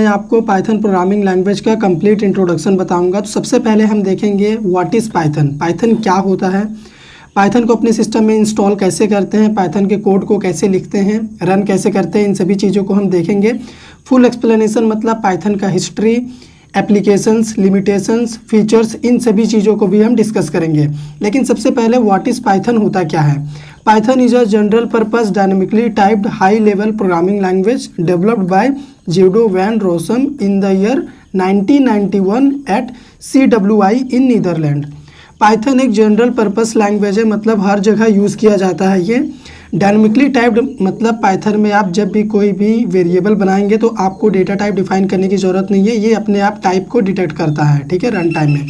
मैं आपको Python programming language का कंप्लीट इंट्रोडक्शन बताऊंगा। तो सबसे पहले हम देखेंगे व्हाट इज़ पाइथन। पाइथन क्या होता है, पाइथन को अपने सिस्टम में इंस्टॉल कैसे करते हैं, पाइथन के कोड को कैसे लिखते हैं, रन कैसे करते हैं, इन सभी चीज़ों को हम देखेंगे। फुल एक्सप्लेनेशन मतलब पाइथन का हिस्ट्री, एप्लीकेशंस, लिमिटेशंस, फीचर्स, इन सभी चीज़ों को भी हम डिस्कस करेंगे। लेकिन सबसे पहले व्हाट इज़ पाइथन होता क्या है। Python is a general purpose dynamically typed high level programming language developed by Guido van Rossum in the year 1991 at CWI in Netherlands. Python एक जनरल पर्पस लैंग्वेज है, मतलब हर जगह यूज़ किया जाता है। ये डायनेमिकली टाइप्ड मतलब पाइथन में आप जब भी कोई भी वेरिएबल बनाएंगे तो आपको डेटा टाइप डिफाइन करने की ज़रूरत नहीं है, ये अपने आप टाइप को डिटेक्ट करता है, ठीक है, रन टाइम में।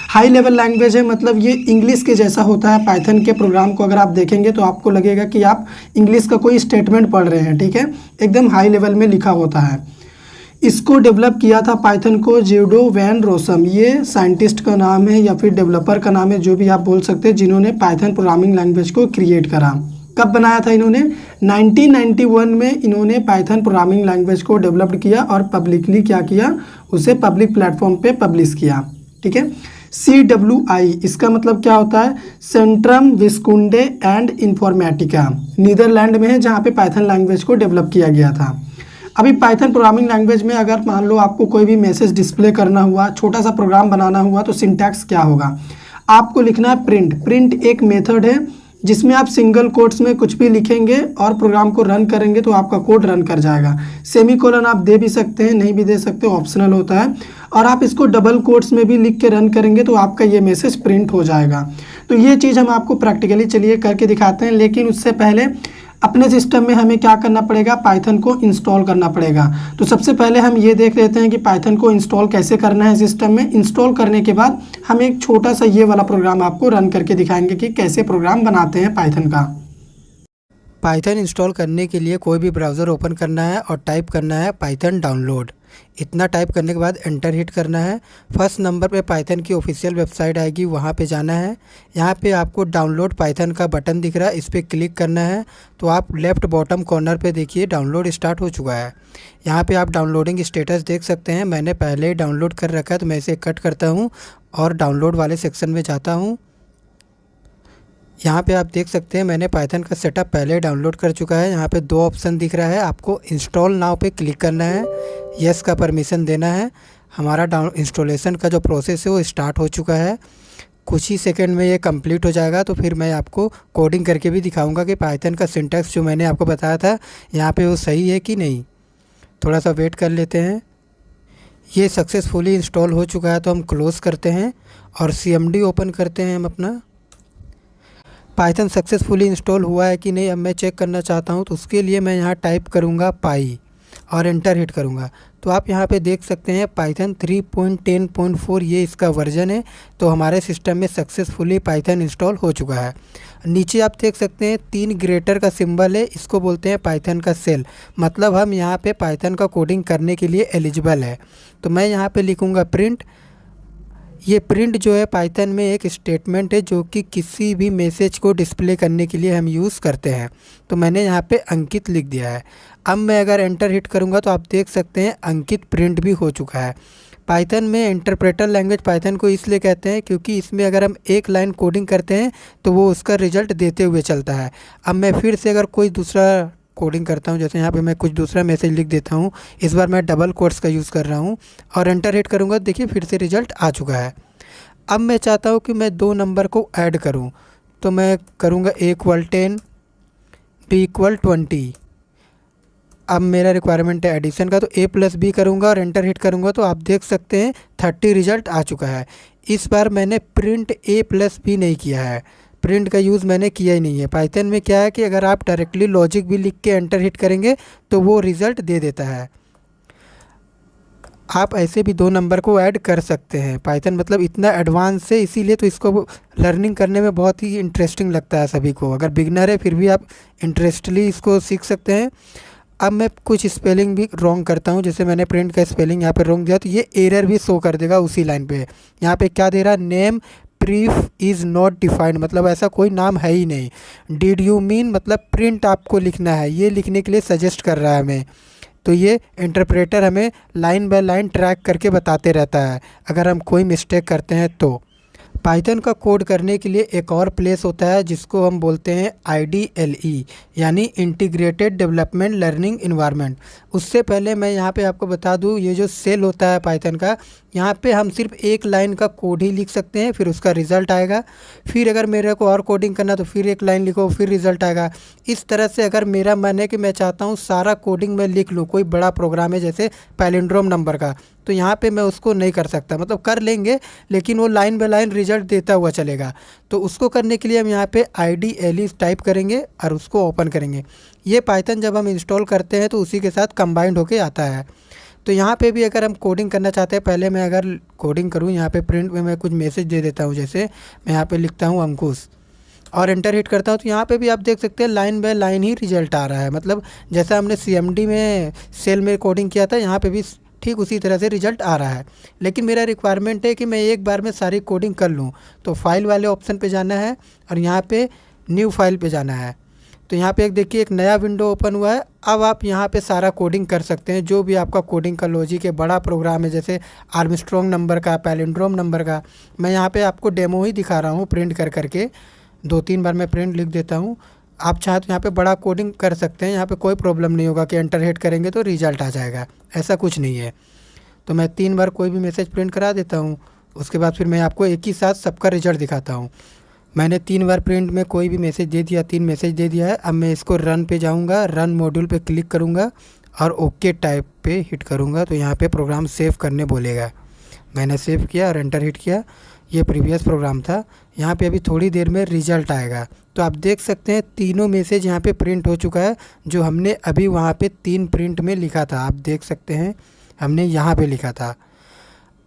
हाई लेवल लैंग्वेज है, मतलब ये इंग्लिश के जैसा होता है। पाइथन के प्रोग्राम को अगर आप देखेंगे तो आपको लगेगा कि आप इंग्लिश का कोई स्टेटमेंट पढ़ रहे हैं, ठीक है, एकदम हाई लेवल में लिखा होता है। इसको डेवलप किया था पाइथन को जीडो वैन रोसम, ये साइंटिस्ट का नाम है या फिर डेवलपर का नाम है, जो भी आप बोल सकते हैं, जिन्होंने पाइथन प्रोग्रामिंग लैंग्वेज को क्रिएट करा। कब बनाया था इन्होंने? 1991 में इन्होंने पाइथन प्रोग्रामिंग लैंग्वेज को डेवलप किया और पब्लिकली क्या किया, उसे पब्लिक प्लेटफॉर्म पे पब्लिश किया, ठीक है। CWI इसका मतलब क्या होता है, Centrum Wiskunde and Informatica, Netherland में है, जहाँ पे पाइथन लैंग्वेज को डेवलप किया गया था। अभी पाइथन प्रोग्रामिंग लैंग्वेज में अगर मान लो आपको कोई भी मैसेज डिस्प्ले करना हुआ, छोटा सा प्रोग्राम बनाना हुआ, तो सिंटैक्स क्या होगा, आपको लिखना है प्रिंट। प्रिंट एक मेथड है जिसमें आप सिंगल कोट्स में कुछ भी लिखेंगे और प्रोग्राम को रन करेंगे तो आपका कोड रन कर जाएगा। सेमीकोलन आप दे भी सकते हैं, नहीं भी दे सकते, ऑप्शनल होता है। और आप इसको डबल कोट्स में भी लिख के रन करेंगे तो आपका ये मैसेज प्रिंट हो जाएगा। तो ये चीज़ हम आपको प्रैक्टिकली चलिए करके दिखाते हैं। लेकिन उससे पहले अपने सिस्टम में हमें क्या करना पड़ेगा, पाइथन को इंस्टॉल करना पड़ेगा। तो सबसे पहले हम ये देख लेते हैं कि पाइथन को इंस्टॉल कैसे करना है सिस्टम में। इंस्टॉल करने के बाद हम एक छोटा सा ये वाला प्रोग्राम आपको रन करके दिखाएंगे कि कैसे प्रोग्राम बनाते हैं पाइथन का। पाइथन इंस्टॉल करने के लिए कोई भी ब्राउज़र ओपन करना है और टाइप करना है पाइथन डाउनलोड। इतना टाइप करने के बाद एंटर हिट करना है। फर्स्ट नंबर पे पाइथन की ऑफिशियल वेबसाइट आएगी, वहाँ पे जाना है। यहाँ पे आपको डाउनलोड पाइथन का बटन दिख रहा है, इस पर क्लिक करना है। तो आप लेफ़्ट बॉटम कॉर्नर पे देखिए डाउनलोड स्टार्ट हो चुका है। यहाँ पे आप डाउनलोडिंग स्टेटस देख सकते हैं। मैंने पहले ही डाउनलोड कर रखा है तो मैं इसे कट करता हूँ और डाउनलोड वाले सेक्शन में जाता हूँ। यहाँ पे आप देख सकते हैं मैंने पाइथन का सेटअप पहले डाउनलोड कर चुका है। यहाँ पे दो ऑप्शन दिख रहा है, आपको इंस्टॉल नाउ पे क्लिक करना है, यस का परमिशन देना है। हमारा इंस्टॉलेशन का जो प्रोसेस है वो स्टार्ट हो चुका है। कुछ ही सेकंड में ये कंप्लीट हो जाएगा। तो फिर मैं आपको कोडिंग करके भी दिखाऊंगा कि पाइथन का सिंटैक्स जो मैंने आपको बताया था यहाँ पे वो सही है कि नहीं। थोड़ा सा वेट कर लेते हैं। ये सक्सेसफुली इंस्टॉल हो चुका है तो हम क्लोज़ करते हैं और CMD ओपन करते हैं हम अपना। पाइथन सक्सेसफुली इंस्टॉल हुआ है कि नहीं अब मैं चेक करना चाहता हूँ, तो उसके लिए मैं यहाँ टाइप करूँगा पाई और एंटर हिट करूँगा। तो आप यहाँ पे देख सकते हैं पाइथन 3.10.4 ये इसका वर्जन है। तो हमारे सिस्टम में सक्सेसफुली पाइथन इंस्टॉल हो चुका है। नीचे आप देख सकते हैं 3 ग्रेटर का सिंबल है, इसको बोलते हैं पाइथन का सेल, मतलब हम यहाँ पे पाइथन का कोडिंग करने के लिए एलिजिबल है। तो मैं यहाँ पे लिखूँगा प्रिंट। ये प्रिंट जो है पाइथन में एक स्टेटमेंट है जो कि किसी भी मैसेज को डिस्प्ले करने के लिए हम यूज़ करते हैं। तो मैंने यहाँ पे अंकित लिख दिया है। अब मैं अगर एंटर हिट करूँगा तो आप देख सकते हैं अंकित प्रिंट भी हो चुका है। पाइथन में इंटरप्रेटर लैंग्वेज पाइथन को इसलिए कहते हैं क्योंकि इसमें अगर हम एक लाइन कोडिंग करते हैं तो वो उसका रिजल्ट देते हुए चलता है। अब मैं फिर से अगर कोई दूसरा कोडिंग करता हूँ, जैसे यहाँ पे मैं कुछ दूसरा मैसेज लिख देता हूँ, इस बार मैं डबल कोट्स का यूज़ कर रहा हूँ और एंटर हिट करूँगा, देखिए फिर से रिजल्ट आ चुका है। अब मैं चाहता हूँ कि मैं 2 नंबर को ऐड करूँ, तो मैं करूँगा A = 10 B = 20। अब मेरा रिक्वायरमेंट है एडिशन का, तो A + B करूँगा और एंटर हिट करूँगा तो आप देख सकते हैं 30 रिजल्ट आ चुका है। इस बार मैंने प्रिंट A + B नहीं किया है, प्रिंट का यूज़ मैंने किया ही नहीं है। पाइथन में क्या है कि अगर आप डायरेक्टली लॉजिक भी लिख के एंटर हिट करेंगे तो वो रिज़ल्ट दे देता है। आप ऐसे भी 2 नंबर को ऐड कर सकते हैं। पाइथन मतलब इतना एडवांस है, इसीलिए तो इसको लर्निंग करने में बहुत ही इंटरेस्टिंग लगता है सभी को। अगर बिगनर है फिर भी आप इंटरेस्टली इसको सीख सकते हैं। अब मैं कुछ स्पेलिंग भी रॉन्ग करता हूँ, जैसे मैंने प्रिंट का स्पेलिंग यहाँ पे रॉन्ग दिया तो ये एरर भी शो कर देगा उसी लाइन पे। यहाँ पे क्या दे रहा है, नेम प्रीफ इज़ नॉट डिफाइंड, मतलब ऐसा कोई नाम है ही नहीं। डिड यू मीन मतलब प्रिंट आपको लिखना है, ये लिखने के लिए सजेस्ट कर रहा है हमें। तो ये इंटरप्रेटर हमें लाइन बाय लाइन ट्रैक करके बताते रहता है अगर हम कोई मिस्टेक करते हैं तो। पाइथन का कोड करने के लिए एक और प्लेस होता है जिसको हम बोलते हैं IDLE, यानी इंटीग्रेटेड डेवलपमेंट लर्निंग इन्वायरमेंट। उससे पहले मैं यहाँ पे आपको बता दूँ, ये जो सेल होता है पाइथन का, यहाँ पे हम सिर्फ एक लाइन का कोड ही लिख सकते हैं, फिर उसका रिज़ल्ट आएगा। फिर अगर मेरे को और कोडिंग करना तो फिर एक लाइन लिखो, फिर रिज़ल्ट आएगा। इस तरह से अगर मेरा मन है कि मैं चाहता हूँ सारा कोडिंग मैं लिख लूँ, कोई बड़ा प्रोग्राम है जैसे पैलिंड्रोम नंबर का, तो यहाँ पे मैं उसको नहीं कर सकता। मतलब कर लेंगे लेकिन वो लाइन बाय लाइन रिजल्ट देता हुआ चलेगा। तो उसको करने के लिए हम यहाँ पे IDLE टाइप करेंगे और उसको ओपन करेंगे। ये पाइथन जब हम इंस्टॉल करते हैं तो उसी के साथ कंबाइंड होके आता है। तो यहाँ पे भी अगर हम कोडिंग करना चाहते हैं, पहले मैं अगर कोडिंग करूँ यहाँ पे प्रिंट में मैं कुछ मैसेज दे देता हूँ। जैसे मैं यहाँ पे लिखता हूँ अंकुश और एंटर हिट करता हूँ, तो यहाँ पे भी आप देख सकते हैं लाइन बाय लाइन ही रिजल्ट आ रहा है। मतलब जैसा हमने CMD में सेल में कोडिंग किया था, यहाँ पे भी ठीक उसी तरह से रिजल्ट आ रहा है। लेकिन मेरा रिक्वायरमेंट है कि मैं एक बार में सारी कोडिंग कर लूँ, तो फाइल वाले ऑप्शन पे जाना है और यहाँ पे न्यू फाइल पे जाना है। तो यहाँ पे एक देखिए एक नया विंडो ओपन हुआ है। अब आप यहाँ पे सारा कोडिंग कर सकते हैं, जो भी आपका कोडिंग का लॉजिक है, बड़ा प्रोग्राम है जैसे आर्मस्ट्रॉन्ग नंबर का, पैलिंड्रोम नंबर का। मैं यहाँ पे आपको डेमो ही दिखा रहा हूँ प्रिंट कर करके, 2-3 बार मैं प्रिंट लिख देता हूँ। आप चाहे तो यहाँ पे बड़ा कोडिंग कर सकते हैं, यहाँ पे कोई प्रॉब्लम नहीं होगा कि एंटर हिट करेंगे तो रिजल्ट आ जाएगा, ऐसा कुछ नहीं है। तो मैं 3 बार कोई भी मैसेज प्रिंट करा देता हूँ, उसके बाद फिर मैं आपको एक ही साथ सबका रिजल्ट दिखाता हूँ। मैंने 3 बार प्रिंट में कोई भी मैसेज दे दिया, 3 मैसेज दे दिया है। अब मैं इसको रन पे जाऊँगा, रन मॉड्यूल पे क्लिक करूँगा और ओके टाइप पे हिट करूँगा, तो यहाँ पे प्रोग्राम सेव करने बोलेगा। मैंने सेव किया और एंटर हिट किया। ये प्रीवियस प्रोग्राम था। यहाँ पे अभी थोड़ी देर में रिजल्ट आएगा। तो आप देख सकते हैं तीनों मैसेज यहाँ पे प्रिंट हो चुका है, जो हमने अभी वहाँ पे 3 प्रिंट में लिखा था। आप देख सकते हैं हमने यहाँ पे लिखा था।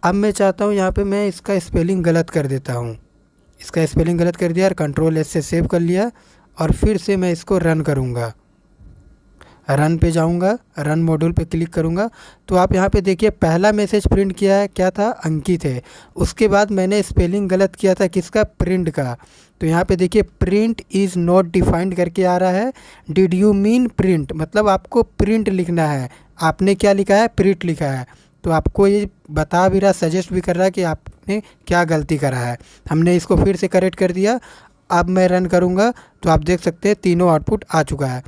अब मैं चाहता हूँ यहाँ पे मैं इसका स्पेलिंग गलत कर देता हूँ। इसका स्पेलिंग गलत कर दिया और Ctrl+S से सेव कर लिया और फिर से मैं इसको रन करूँगा। रन पे जाऊँगा, रन मॉड्यूल पे क्लिक करूँगा, तो आप यहाँ पे देखिए पहला मैसेज प्रिंट किया है, क्या था, अंकित है। उसके बाद मैंने स्पेलिंग गलत किया था, किसका, प्रिंट का। तो यहाँ पे देखिए प्रिंट इज़ नॉट डिफाइंड करके आ रहा है। डिड यू मीन प्रिंट, मतलब आपको प्रिंट लिखना है। आपने क्या लिखा है, प्रिंट लिखा है। तो आपको ये बता भी रहा, सजेस्ट भी कर रहा है कि आपने क्या गलती करा है। हमने इसको फिर से करेक्ट कर दिया। अब मैं रन करूँगा तो आप देख सकते हैं तीनों आउटपुट आ चुका है।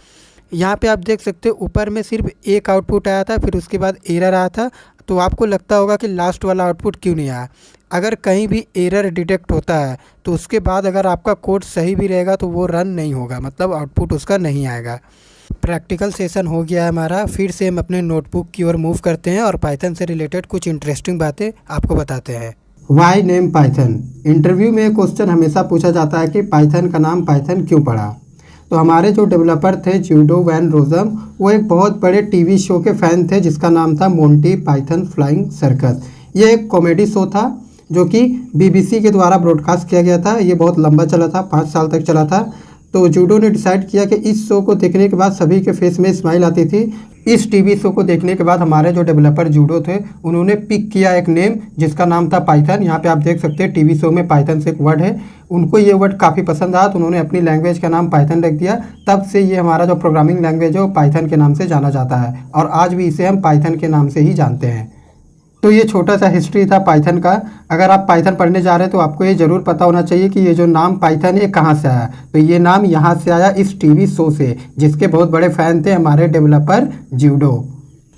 यहाँ पे आप देख सकते हो ऊपर में सिर्फ एक आउटपुट आया था, फिर उसके बाद एरर आया था। तो आपको लगता होगा कि लास्ट वाला आउटपुट क्यों नहीं आया। अगर कहीं भी एरर डिटेक्ट होता है तो उसके बाद अगर आपका कोड सही भी रहेगा तो वो रन नहीं होगा, मतलब आउटपुट उसका नहीं आएगा। प्रैक्टिकल सेशन हो गया है हमारा। फिर से हम अपने नोटबुक की ओर मूव करते हैं और पाइथन से रिलेटेड कुछ इंटरेस्टिंग बातें आपको बताते हैं। Why name Python. इंटरव्यू में क्वेश्चन हमेशा पूछा जाता है कि पाइथन का नाम पाइथन क्यों पड़ा। तो हमारे जो डेवलपर थे ज्यूडो वैन रोजम, वो एक बहुत बड़े टीवी शो के फ़ैन थे जिसका नाम था मोंटी पाइथन फ्लाइंग सर्कस। ये एक कॉमेडी शो था जो कि BBC के द्वारा ब्रॉडकास्ट किया गया था। ये बहुत लंबा चला था, 5 साल तक चला था। तो जूडो ने डिसाइड किया कि इस शो को देखने के बाद सभी के फेस में स्माइल आती थी। इस टीवी शो को देखने के बाद हमारे जो डेवलपर जूडो थे उन्होंने पिक किया एक नेम जिसका नाम था पाइथन। यहाँ पे आप देख सकते हैं टीवी शो में पाइथन से एक वर्ड है, उनको ये वर्ड काफ़ी पसंद आया तो उन्होंने अपनी लैंग्वेज का नाम पाइथन रख दिया। तब से ये हमारा जो प्रोग्रामिंग लैंग्वेज है वो पाइथन के नाम से जाना जाता है और आज भी इसे हम पाइथन के नाम से ही जानते हैं। तो ये छोटा सा हिस्ट्री था पाइथन का। अगर आप पाइथन पढ़ने जा रहे हैं तो आपको ये ज़रूर पता होना चाहिए कि ये जो नाम पाइथन है कहाँ से आया। तो ये नाम यहाँ से आया इस टीवी शो से, जिसके बहुत बड़े फ़ैन थे हमारे developer judo.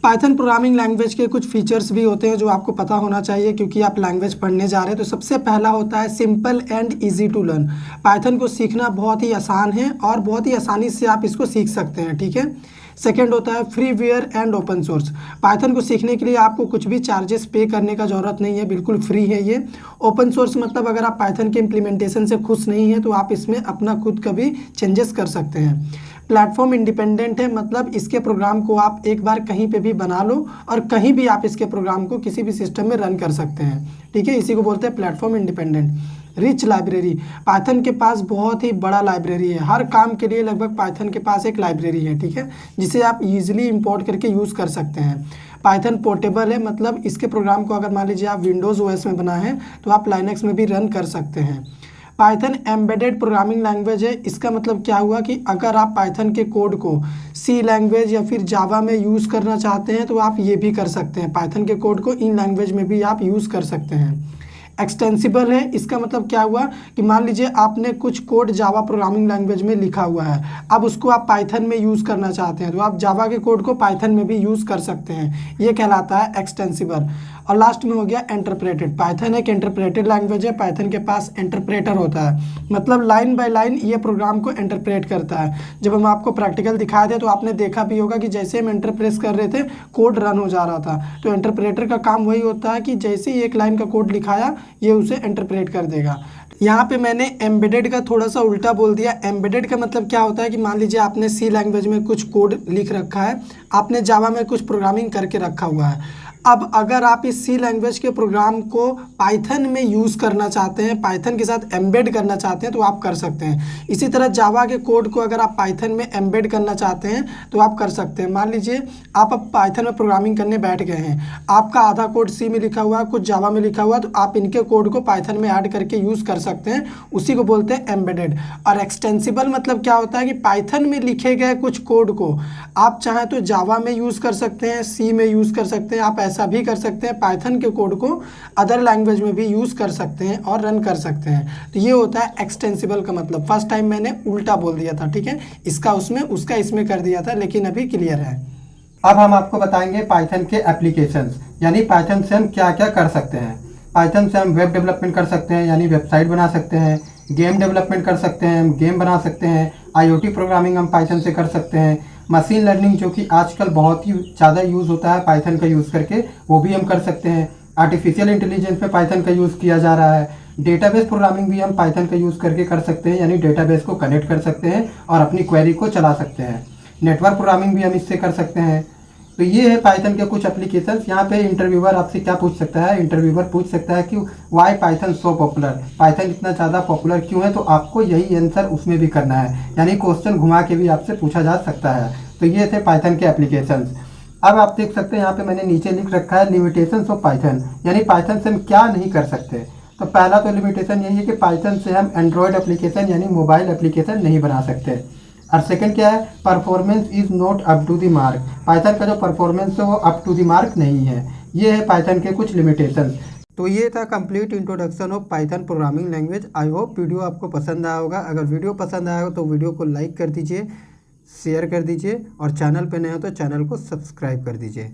Python programming language के कुछ फीचर्स भी होते हैं जो आपको पता होना चाहिए क्योंकि आप लैंग्वेज पढ़ने जा रहे हैं। तो सबसे पहला होता है simple and easy to learn. Python को सीखना बहुत ही आसान है और बहुत ही आसानी से आप इसको सीख सकते हैं, ठीक है। सेकेंड होता है freeware and open source. Python को सीखने के लिए आपको कुछ भी चार्जेस पे करने का ज़रूरत नहीं है, बिल्कुल फ्री है ये। ओपन सोर्स मतलब अगर आप पाइथन के इम्प्लीमेंटेशन से खुश नहीं हैं तो आप इसमें अपना खुद का भी चेंजेस कर सकते हैं। प्लेटफॉर्म इंडिपेंडेंट है, मतलब इसके प्रोग्राम को आप एक बार कहीं पे भी बना लो और कहीं भी आप इसके प्रोग्राम को किसी भी सिस्टम में रन कर सकते हैं, ठीक है। इसी को बोलते हैं platform independent. Rich library, Python के पास बहुत ही बड़ा लाइब्रेरी है। हर काम के लिए लगभग पाइथन के पास एक लाइब्रेरी है, ठीक है, जिसे आप इजीली इंपोर्ट करके यूज़ कर सकते हैं। पाइथन पोर्टेबल है, मतलब इसके प्रोग्राम को अगर मान लीजिए आप विंडोज़ ओएस में बनाए हैं तो आप लाइनक्स में भी रन कर सकते हैं। पाइथन एम्बेडेड प्रोग्रामिंग लैंग्वेज है। इसका मतलब क्या हुआ कि अगर आप पाइथन के कोड को सी लैंग्वेज या फिर जावा में यूज़ करना चाहते हैं तो आप ये भी कर सकते हैं। पाइथन के कोड को इन लैंग्वेज में भी आप यूज़ कर सकते हैं। एक्सटेंसिबल है, इसका मतलब क्या हुआ कि मान लीजिए आपने कुछ कोड जावा प्रोग्रामिंग लैंग्वेज में लिखा हुआ है, अब उसको आप पाइथन में यूज़ करना चाहते हैं तो आप जावा के कोड को पाइथन में भी यूज़ कर सकते हैं। ये कहलाता है एक्सटेंसिबल। और लास्ट में हो गया इंटरप्रेटेड। पाइथन एक इंटरप्रेटेड लैंग्वेज है। पाइथन के पास इंटरप्रेटर होता है, मतलब लाइन बाय लाइन ये प्रोग्राम को इंटरप्रेट करता है। जब हम आपको प्रैक्टिकल दिखाए थे तो आपने देखा भी होगा कि जैसे हम एंटर प्रेस कर रहे थे कोड रन हो जा रहा था। तो इंटरप्रेटर का काम वही होता है कि जैसे ही एक लाइन का कोड लिखाया ये उसे इंटरप्रेट कर देगा। यहाँ पे मैंने एम्बेडेड का थोड़ा सा उल्टा बोल दिया। एम्बेडेड का मतलब क्या होता है कि मान लीजिए आपने सी लैंग्वेज में कुछ कोड लिख रखा है, आपने जावा में कुछ प्रोग्रामिंग करके रखा हुआ है। अब अगर आप इस सी लैंग्वेज के प्रोग्राम को पाइथन में यूज़ करना चाहते हैं, पाइथन के साथ एम्बेड करना चाहते हैं तो आप कर सकते हैं। इसी तरह जावा के कोड को अगर आप पाइथन में एम्बेड करना चाहते हैं तो आप कर सकते हैं। मान लीजिए आप अब पाइथन में प्रोग्रामिंग करने बैठ गए हैं, आपका आधा कोड सी में लिखा हुआ है, कुछ जावा में लिखा हुआ है, तो आप इनके कोड को पाइथन में ऐड करके यूज़ कर सकते हैं। उसी को बोलते हैं एम्बेडेड। और एक्सटेंसिबल मतलब क्या होता है कि पाइथन में लिखे गए कुछ कोड को आप चाहें तो जावा में यूज़ कर सकते हैं, सी में यूज़ कर सकते हैं, आप ऐसा भी कर सकते हैं पाइथन के कोड को अदर लैंग्वेज में भी यूज़ कर सकते हैं और रन कर सकते हैं। तो ये होता है एक्सटेंसिबल का मतलब। फर्स्ट टाइम मैंने उल्टा बोल दिया था, ठीक है, इसका उसमें उसका इसमें कर दिया था, लेकिन अभी क्लियर है। अब हम आपको बताएंगे पाइथन के एप्लीकेशंस, यानी पाइथन से हम क्या क्या कर सकते हैं। पाइथन से हम वेब डेवलपमेंट कर सकते हैं, यानी वेबसाइट बना सकते हैं। गेम डेवलपमेंट कर सकते हैं, हम गेम बना सकते हैं। आईओटी प्रोग्रामिंग हम पाइथन से कर सकते हैं। मशीन लर्निंग जो कि आजकल बहुत ही ज़्यादा यूज़ होता है पाइथन का यूज़ करके, वो भी हम कर सकते हैं। आर्टिफिशियल इंटेलिजेंस में पाइथन का यूज़ किया जा रहा है। डेटाबेस प्रोग्रामिंग भी हम पाइथन का यूज़ करके कर सकते हैं, यानी डेटाबेस को कनेक्ट कर सकते हैं और अपनी क्वेरी को चला सकते हैं। नेटवर्क प्रोग्रामिंग भी हम इससे कर सकते हैं। तो ये है पाइथन के कुछ एप्लीकेशंस। यहाँ पे इंटरव्यूअर आपसे क्या पूछ सकता है, इंटरव्यूअर पूछ सकता है कि why Python so popular, Python इतना ज़्यादा पॉपुलर क्यों है, तो आपको यही आंसर उसमें भी करना है, यानी क्वेश्चन घुमा के भी आपसे पूछा जा सकता है। तो ये थे पाइथन के एप्लीकेशंस। अब आप देख सकते हैं यहाँ पे मैंने नीचे लिख रखा है लिमिटेशंस ऑफ पाइथन, यानी पाइथन से हम क्या नहीं कर सकते। तो पहला तो लिमिटेशन यही है कि पाइथन से हम एंड्रॉयड एप्लीकेशन यानी मोबाइल एप्लीकेशन नहीं बना सकते। और सेकंड क्या है, performance is not up to the mark, Python का जो परफॉर्मेंस है वो अप टू द मार्क नहीं है। ये है पाइथन के कुछ लिमिटेशन। तो ये था complete introduction of Python programming language. I hope video आपको पसंद आया होगा। अगर वीडियो पसंद आया हो तो वीडियो को लाइक कर दीजिए, शेयर कर दीजिए और चैनल पे नए हो तो चैनल को सब्सक्राइब कर दीजिए।